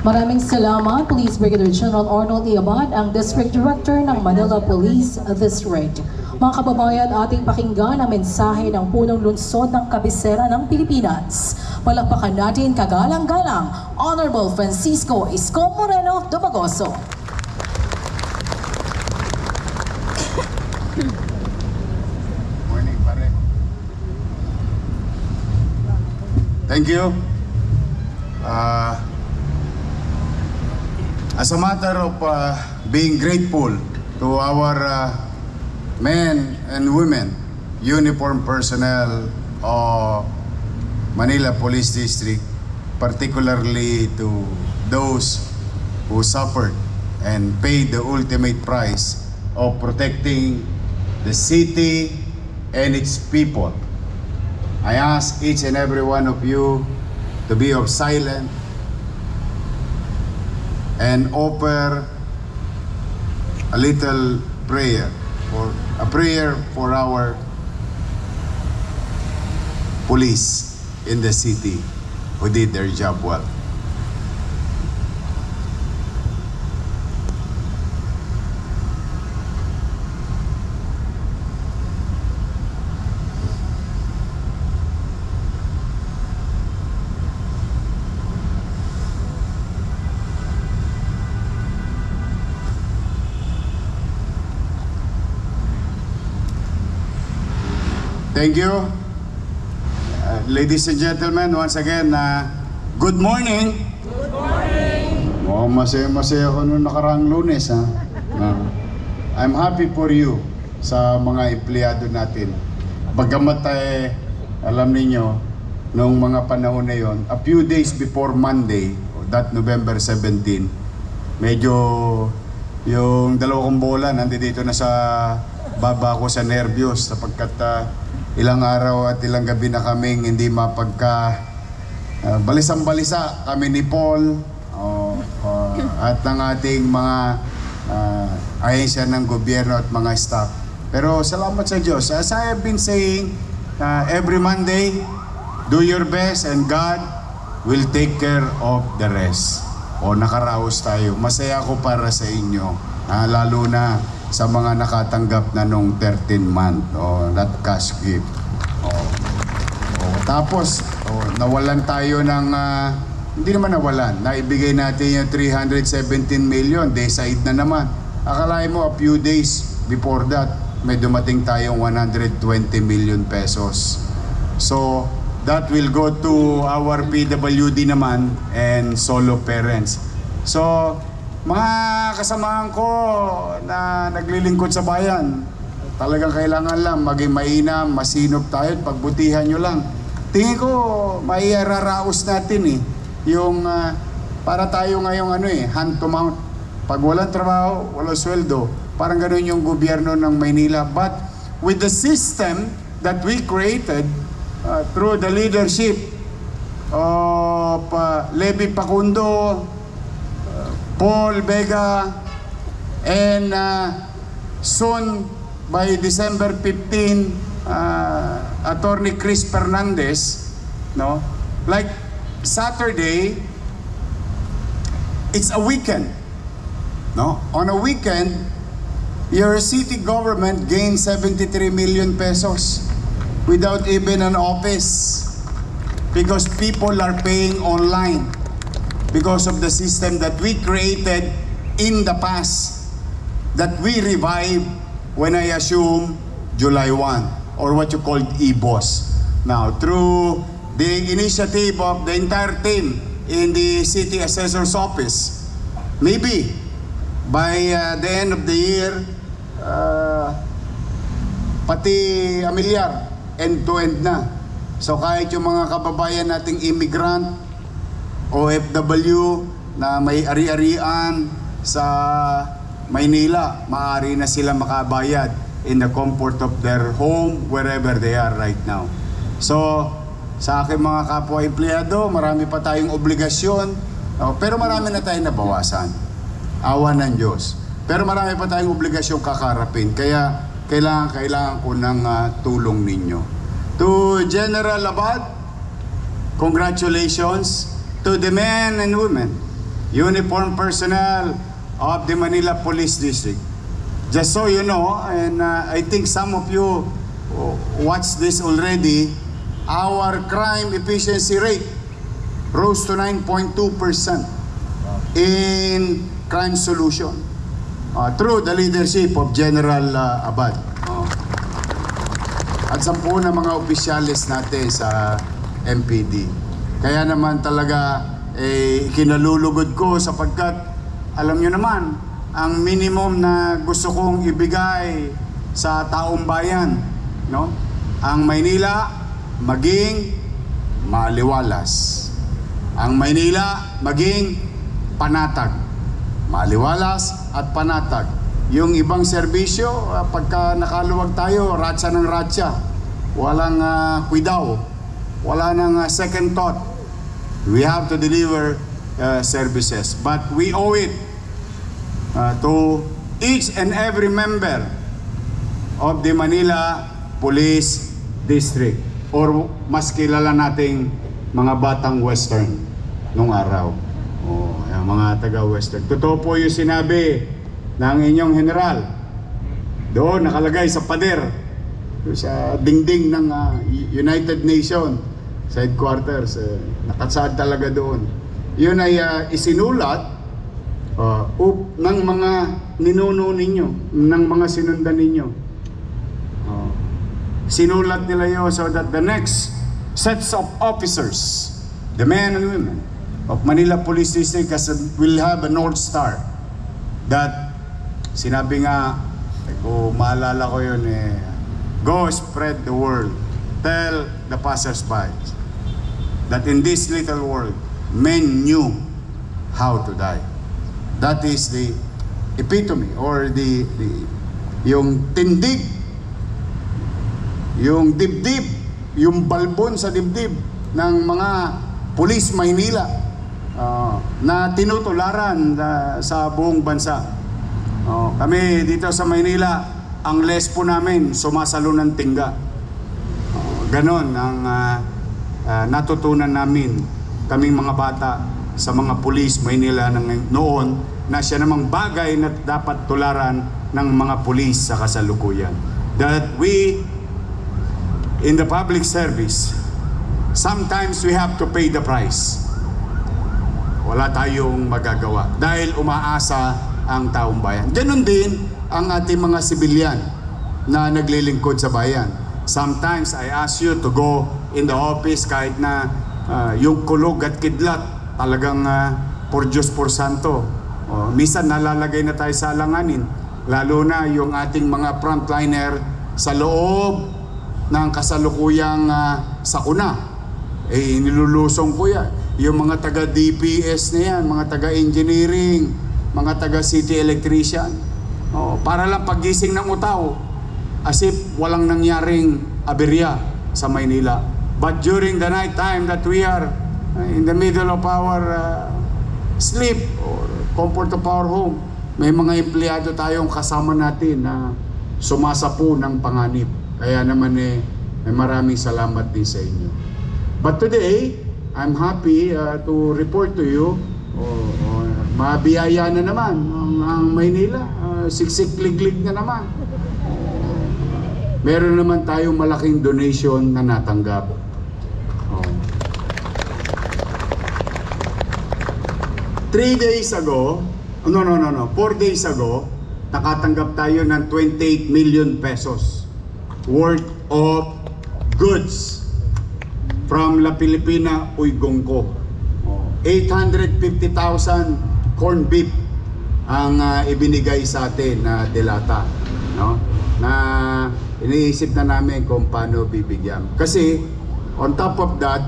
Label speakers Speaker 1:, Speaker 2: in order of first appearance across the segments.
Speaker 1: Maraming salamat, Police Brigadier General Arnold E. Abad, ang District Director ng Manila Police District. Mga kababayan, ating pakinggan ang mensahe ng punong lungsod ng kabisera ng Pilipinas. Palakpakan natin kagalang-galang Honorable Francisco Isko Moreno Domagoso.
Speaker 2: Morning, pare. Thank you. As a matter of being grateful to our men and women, uniformed personnel of Manila Police District, particularly to those who suffered and paid the ultimate price of protecting the city and its people. I ask each and every one of you to be of silent and offer a little prayer, or a prayer for our police in the city who did their job well. Thank you. Ladies and gentlemen, once again, good morning.
Speaker 3: Good morning.
Speaker 2: Oh, masaya-masaya ako nung nakaraang Lunes, ha? I'm happy for you sa mga empleyado natin. Bagamat alam niyo nung mga panahon na yon, a few days before Monday, that November 17, medyo yung dalawang bola nandito na sa baba ko sa nervyos sapagkat ilang araw at ilang gabi na kaming hindi balisang-balisa kami ni Paul at ng ating mga ahensya ng gobyerno at mga staff. Pero salamat sa Diyos. As I have been saying, every Monday, do your best and God will take care of the rest. Nakaraos tayo. Masaya ako para sa inyo, lalo na sa mga nakatanggap na nung 13 month that cash gift. Tapos nawalan tayo ng hindi naman nawalan, naibigay natin yung 317 million, decide na naman. Akalain mo a few days before that may dumating tayong 120 million pesos. So that will go to our PWD naman and solo parents. So mga kasamahan ko na naglilingkod sa bayan, talagang kailangan lang maging mainam, masinop tayo, pagbutihan nyo lang. Tingin ko, mairaraos natin yung para tayo ngayong hand to mouth. Pag walang trabaho, walang sweldo, parang ganun yung gobyerno ng Maynila. But with the system that we created through the leadership of Levi Pacundo, Paul Vega, and soon by December 15, Attorney Chris Fernandez, like Saturday, it's a weekend. On a weekend, your city government gained 73 million pesos without even an office because people are paying online. Because of the system that we created in the past, that we revived when I assume July 1, or what you call EBOS. Now, through the initiative of the entire team in the City Assessor's Office, maybe by the end of the year, pati amilyar, end-to-end na. So kahit yung mga kababayan nating immigrant, OFW na may ari-arian sa Maynila, maaari na sila makabayad in the comfort of their home, wherever they are right now. So, sa aking mga kapwa empleyado, marami pa tayong obligasyon, pero marami na tayong nabawasan. Awa ng Diyos. Pero marami pa tayong obligasyon kakarapin, kaya kailangan ko ng tulong ninyo. To General Abad, congratulations. To the men and women uniformed personnel of the Manila Police District. Just so you know, and I think some of you watched this already, our crime efficiency rate rose to 9.2% in crime solution through the leadership of General Abad. At 10 na mga opisyalis natin sa MPD. Kaya naman talaga kinalulugod ko sapagkat alam nyo naman, ang minimum na gusto kong ibigay sa taong bayan, no? Ang Maynila maging maaliwalas. Ang Maynila maging panatag. Maaliwalas at panatag. Yung ibang serbisyo, pagka nakaluwag tayo, ratsa ng ratsa. Walang kuidaw. Wala nang second thought. We have to deliver services. But we owe it to each and every member of the Manila Police District. Or mas kilala nating mga batang Western nung araw. Yung mga taga-Western. Totoo po yung sinabi ng inyong general. Doon nakalagay sa pader, sa dingding ng United Nations sa headquarters. Nakasaad talaga doon. Yun ay isinulat ng mga ninuno ninyo, ng mga sinundan ninyo. Sinulat nila yun so that the next sets of officers, the men and women of Manila Police District will have a North Star that sinabi nga, kung maalala ko yun go spread the word, tell the passers-by that in this little world men knew how to die. That is the epitome or yung tindig, yung dibdib, yung balbon sa dibdib ng mga Police Maynila na tinutularan sa buong bansa. Kami dito sa Maynila, ang lespo namin sumasalo ng tingga. Ganon ang natutunan namin kaming mga bata sa mga Police Maynila noon na siya namang bagay na dapat tularan ng mga pulis sa kasalukuyan. That we in the public service, sometimes we have to pay the price. Wala tayong magagawa dahil umaasa ang taong bayan. Ganon din ang ating mga sibilyan na naglilingkod sa bayan. Sometimes I ask you to go in the office kahit na yung kulog at kidlat talagang por Diyos por Santo. Minsan nalalagay na tayo sa alanganin, lalo na yung ating mga frontliner sa loob ng kasalukuyang sakuna. Nilulusong ko yan. Yung mga taga DPS na yan, mga taga engineering, mga taga city electrician, para lang pagising ng utaw as if walang nangyaring aberya sa Maynila. But during the night time that we are in the middle of our sleep or comfort of our home, may mga empleyado tayong kasama natin na sumasapo ng panganib. Kaya naman may maraming salamat din sa inyo. But today, I'm happy to report to you, mabiyaya na naman ang Maynila, siksik-liglig na naman. Meron naman tayong malaking donation na natanggap. 4 days ago, nakatanggap tayo ng 28 million pesos worth of goods from La Filipina Uygongko. 850,000 corn beef ang ibinigay sa atin na delata, no? Na iniisip na namin kung paano bibigyan. Kasi on top of that,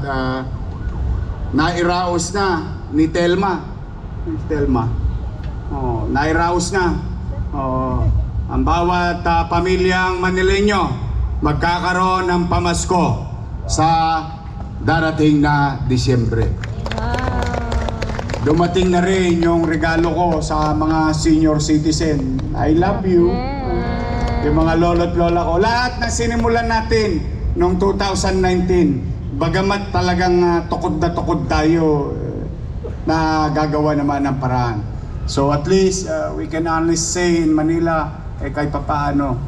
Speaker 2: nairaos na ni Telma. Nairaos na. Ang bawat pamilyang Manileño magkakaroon ng pamasko sa darating na Disyembre. Dumating na rin yung regalo ko sa mga senior citizen. I love you. Yung mga lolo't lola ko. Lahat na sinimulan natin noong 2019. Bagamat talagang tukod na tukod tayo, na gagawa naman ng paraan. So at least we can honestly say in Manila, kahit papaano,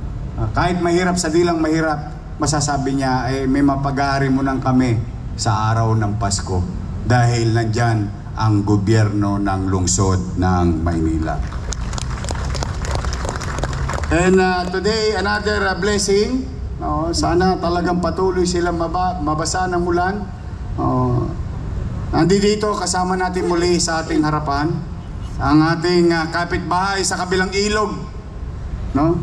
Speaker 2: kahit mahirap sa dilang mahirap, masasabi niya, may mapag-aari mo nang kami sa araw ng Pasko dahil nandyan ang gobyerno ng lungsod ng Maynila. And today, another blessing. Sana talagang patuloy silang mabasa ng ulan. Nandito kasama natin muli sa ating harapan ang ating kapitbahay sa kabilang ilog, no?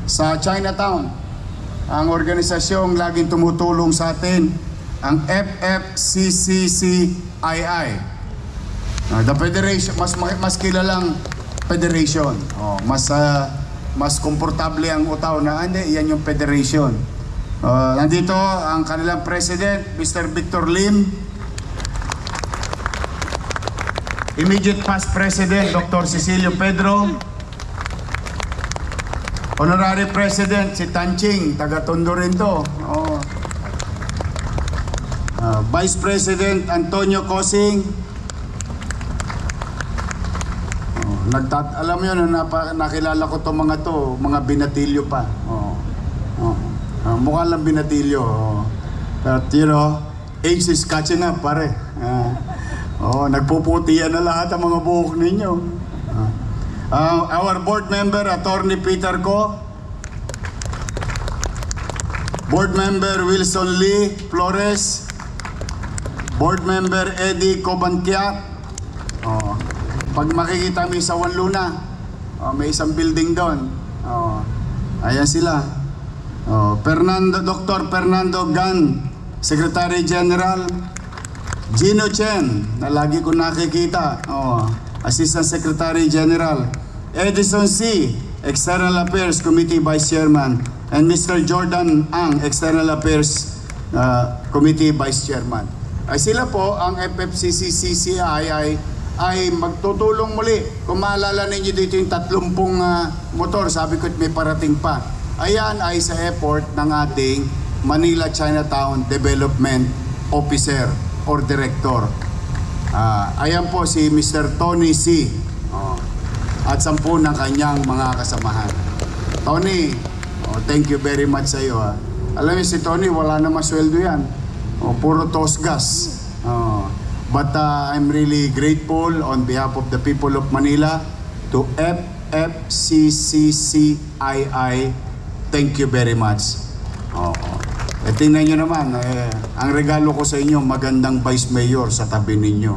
Speaker 2: Sa Chinatown, ang organisasyong laging tumutulong sa atin, ang FFCCCII. The federation, mas kilalang federation. Mas komportable ang utaw na hindi, yan yung federation. Nandito ang kanilang president, Mr. Victor Lim. Immediate past president, Dr. Cecilio Pedro. Honorary president, si Tanching, taga-Tondo rin to. Vice President Antonio Cosing. Alam nyo, nakilala ko itong mga binatilyo pa. Mukha lang binatilyo. But you know, age is catching up, pare. Nagpuputian na lahat ang mga buhok ninyo. Our board member, Attorney Peter Ko. Board member Wilson Lee Flores. Board member Eddie Cobanquiat. Pag makikita mo sa Juan Luna, may isang building doon. Ayan sila. Dr. Fernando Gan, Secretary General. Gino Chen, na lagi ko nakikita, Assistant Secretary General. Edison C., External Affairs Committee Vice Chairman. And Mr. Jordan Ang, External Affairs Committee Vice Chairman. Ay sila po, ang FFCCCII ay magtutulong muli. Kung maalala ninyo dito yung 30 motor, sabi ko may parating pa. Ayan ay sa effort ng ating Manila Chinatown Development Officer or Director. Ayan po si Mr. Tony C. At 10 ng kanyang mga kasamahan. Tony, thank you very much sa iyo. Alam niyo si Tony, wala namang sweldo yan. Puro tosgas. But I'm really grateful on behalf of the people of Manila to FFCCCII. Thank you very much. Tingnan nyo naman, ang regalo ko sa inyo, magandang Vice Mayor sa tabi ninyo.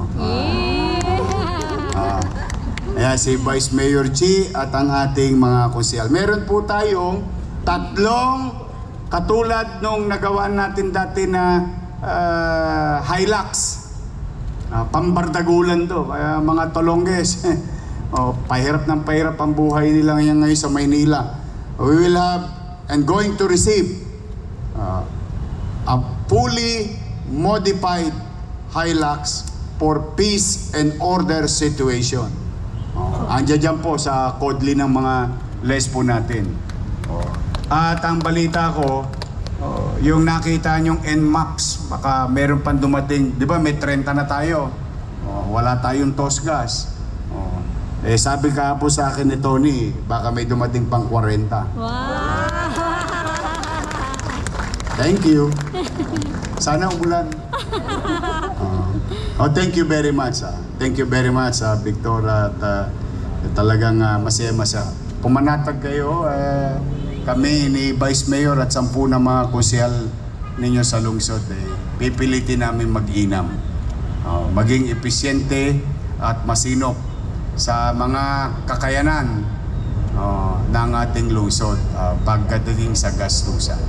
Speaker 2: Ayan si Vice Mayor Chi at ang ating mga konsyal. Meron po tayong 3 katulad nung nagawa natin dati na Hilux. Pambardagulan to, kaya mga tolongges. Pahirap ng pahirap ang buhay nila ngayon sa Maynila. We will have and going to receive a fully modified Hilux for peace and order situation. Andiyan dyan po sa kodli ng mga lespo natin. At ang balita ko, yung nakita nyong NMAX, baka meron pang dumating, di ba may 30 na tayo, wala tayong tosgas. Sabi ka po sa akin ni Tony, baka may dumating pang 40.
Speaker 3: Wow!
Speaker 2: Thank you. Sana umulan. Thank you very much. Thank you very much, Victor. At talagang masaya-masaya. Pumanatag kayo, kami ni Vice Mayor at 10 na mga konsyal ninyo sa lungsod. Pipilitin namin mag-inam. Maging episyente at masinop sa mga kakayanan ng ating lungsod pagdating sa gastusan.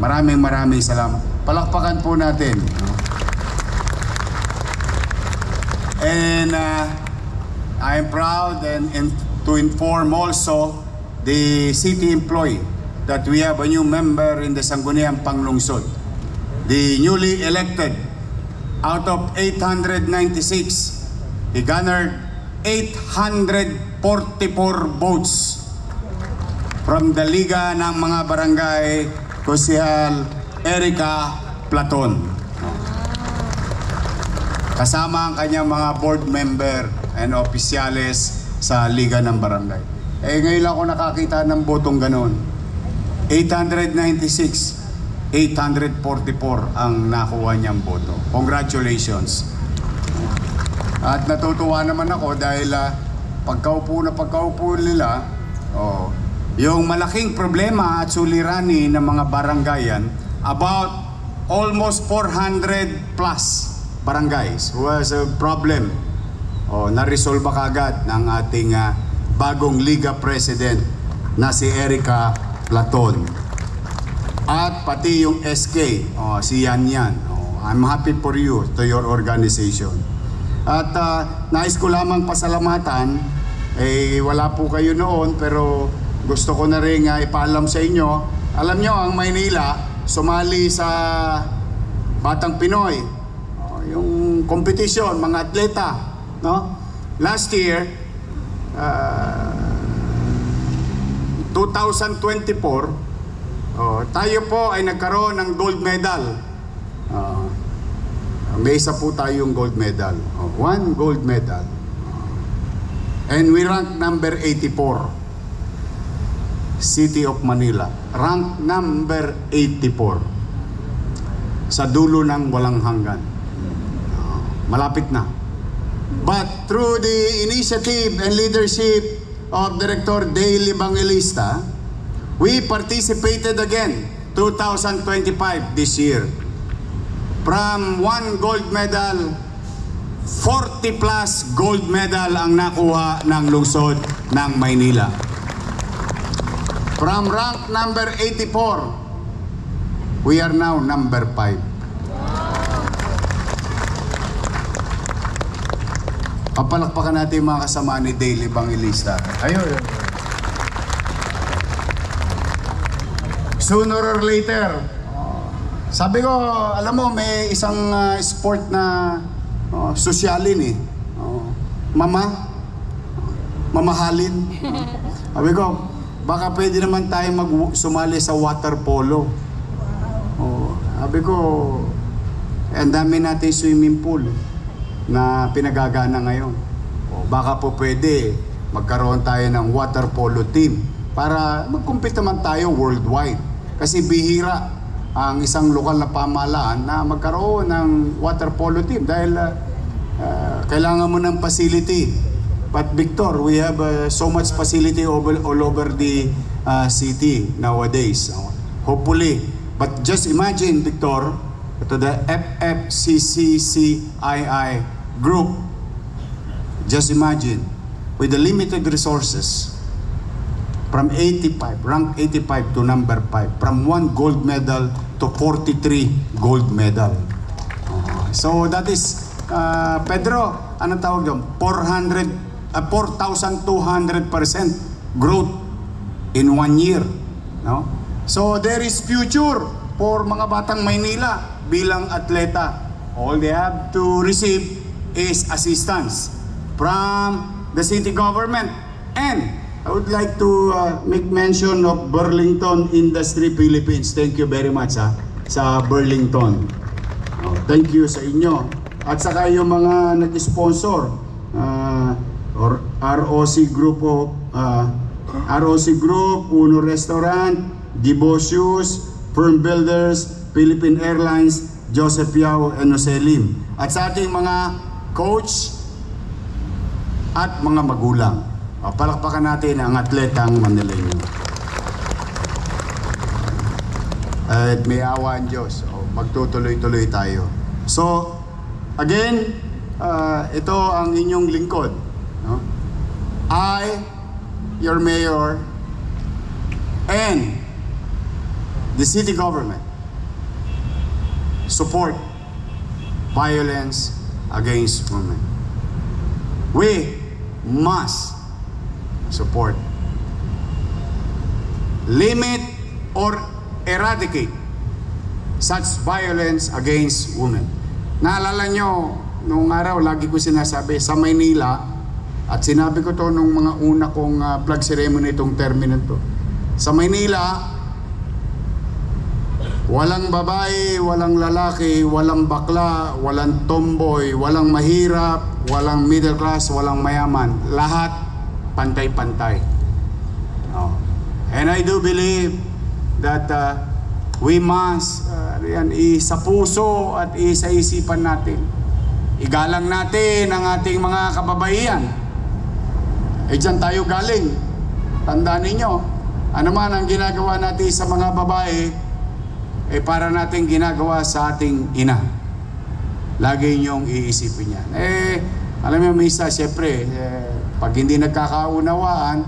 Speaker 2: Maraming salamat. Palakpakan po natin. And I am proud and to inform also the city employee that we have a new member in the Sangguniang Panglungsod. The newly elected, out of 896, he garnered 844 votes from the Liga ng mga Barangay Konsehal Erica Platon. kasama ang kanyang mga board member and opisyales sa Liga ng Barangay. Ngayon lang ako nakakita ng botong ganon. 896, 844 ang nakuha niyang boto. Congratulations. At natutuwa naman ako dahil pagkaupo nila, yung malaking problema at suliranin ng mga barangayan, about almost 400 plus barangays who has a problem, na-resolve kagad ng ating bagong Liga President na si Erica Platon. At pati yung SK, si Yan Yan. I'm happy for you, to your organization. At nais ko lamang pasalamatan, wala po kayo noon, pero gusto ko na rin ipaalam sa inyo. Alam nyo, ang Maynila sumali sa Batang Pinoy, yung competition, mga atleta, no? Last year, 2024, tayo po ay nagkaroon ng gold medal. May isa po tayong gold medal. One gold medal. And we rank number 84. City of Manila. Rank number 84. Sa dulo ng walang hanggan. Malapit na. But through the initiative and leadership of Director Dale Evangelista, we participated again 2025 this year. From one gold medal, 40 plus gold medal ang nakuha ng lungsod ng Maynila. From rank number 84, we are now number 5. Papalakpakan natin yung mga kasama ni Dale Evangelista. Ayun. Sooner or later, sabi ko, alam mo, may isang sport na sosyalin mamahalin. Sabi ko, baka pwede naman tayo sumali sa water polo. Sabi ko, ang dami natin swimming pool na pinagagana ngayon. Baka po pwede magkaroon tayo ng water polo team para mag-compete naman tayo worldwide. Kasi bihira ang isang lokal na pamahalaan na magkaroon ng water polo team dahil kailangan mo ng facility. But Victor, we have so much facility all over the city nowadays. Hopefully, but just imagine, Victor, to the FFCCCII group, just imagine, with the limited resources, from 85, rank 85 to number 5, from 1 gold medal to 43 gold medal. So that is, Pedro, ano tawag doon? 4,200% growth in 1 year. No? So there is future for mga batang Maynila bilang atleta. All they have to receive is assistance from the city government. And I would like to make mention of Burlington Industry Philippines. Thank you very much sa Burlington. Thank you sa inyo. At saka yung mga nag-sponsor, or ROC Group, Uno Restaurant, Gibosius, Firm Builders, Philippine Airlines, Joseph Yao, and Noselim. At sa ating mga coach at mga magulang. Palakpakan natin ang atletang Manileño. At may awa ang Diyos. Magtutuloy-tuloy tayo. So, again, ito ang inyong lingkod. No? I, your mayor, and the city government support violence against women. We must support, limit, or eradicate such violence against women. Naalala nyo, noong araw, lagi ko sinasabi, sa Maynila, at sinabi ko to nung mga una kong flag ceremony itong termino to. Sa Maynila, Walang babae, walang lalaki, walang bakla, walang tomboy, walang mahirap, walang middle class, walang mayaman. Lahat pantay-pantay. Oh. And I do believe that we must isa puso at isa isipan natin. Igalang natin ang ating mga kababaihan. Diyan tayo galing. Tandaan ninyo, ano man ang ginagawa natin sa mga babae, para natin ginagawa sa ating ina. Lagi niyong iisipin yan. Alam mo, misa, siyempre, pag hindi nagkakaunawaan,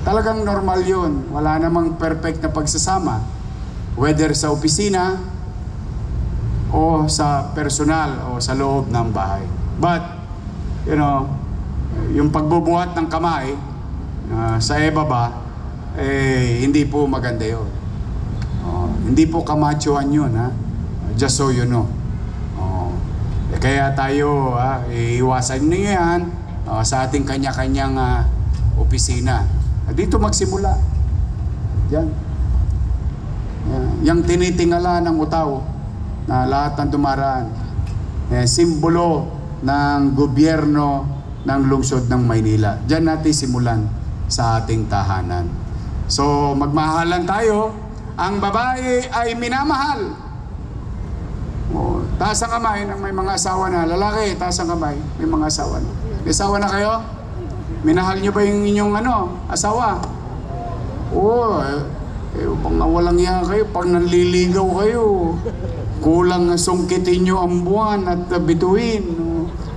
Speaker 2: talagang normal yun. Wala namang perfect na pagsasama. Whether sa opisina, o sa personal, o sa loob ng bahay. But, yung pagbubuhat ng kamay, sa ebaba, hindi po maganda yun. Hindi po kamachuan yun, ha? Just so you know. Kaya tayo, iiwasan nyo yan sa ating kanya-kanyang opisina. Dito magsimula. Yan. Yang tinitingala ng utaw na lahat ng dumaraan. Simbolo ng gobyerno ng lungsod ng Maynila. Diyan natin simulan sa ating tahanan. So, magmahalan tayo. Ang babae ay minamahal. Taas ang kamay ng may mga asawa na. Lalaki, taas ang kamay. May mga asawa na. May asawa na kayo? Minahal nyo ba yung inyong asawa? Pag nawalang yan kayo, pag nanliligaw kayo, kulang sungkitin nyo ang buwan at bituin.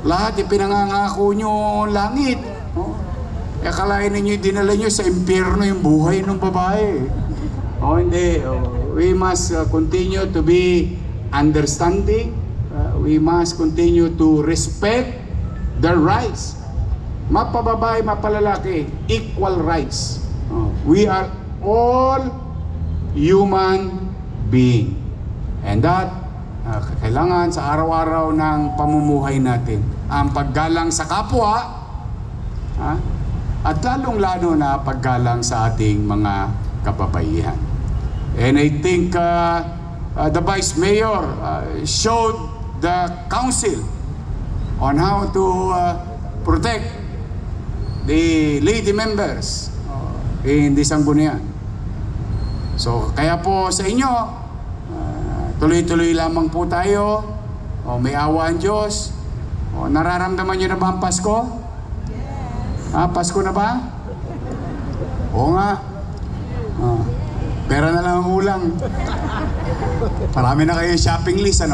Speaker 2: Lahat ipinangangako nyo langit. Akalain ninyo, dinala nyo sa impyerno yung buhay ng babae. Hindi. We must continue to be understanding. We must continue to respect their rights. Mapababae, mapalalaki, equal rights. We are all human being. And that, kailangan sa araw-araw ng pamumuhay natin. Ang paggalang sa kapwa, at lalong-lalo na paggalang sa ating mga kababaihan. And I think the Vice Mayor showed the council on how to protect the lady members in the Sangguniang. So, kaya po sa inyo, tuloy-tuloy lamang po tayo. May awa ang Diyos. Nararamdaman nyo na ba ang Pasko? Pasko na ba? Oo nga. Pera na lang ang ulang. Marami na kayong shopping list,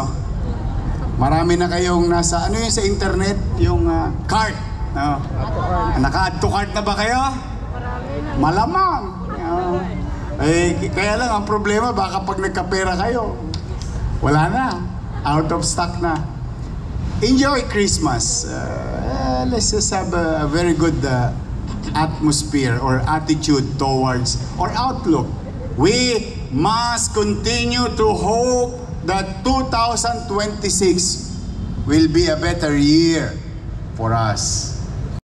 Speaker 2: Marami na kayong nasa, yung sa internet, yung cart. Naka-add to cart na ba kayo? Malamang. Kaya lang, ang problema, baka pag nagkapera kayo, wala na. Out of stock na. Enjoy Christmas. Let's just have a very good atmosphere or attitude towards or outlook. We must continue to hope that 2026 will be a better year for us.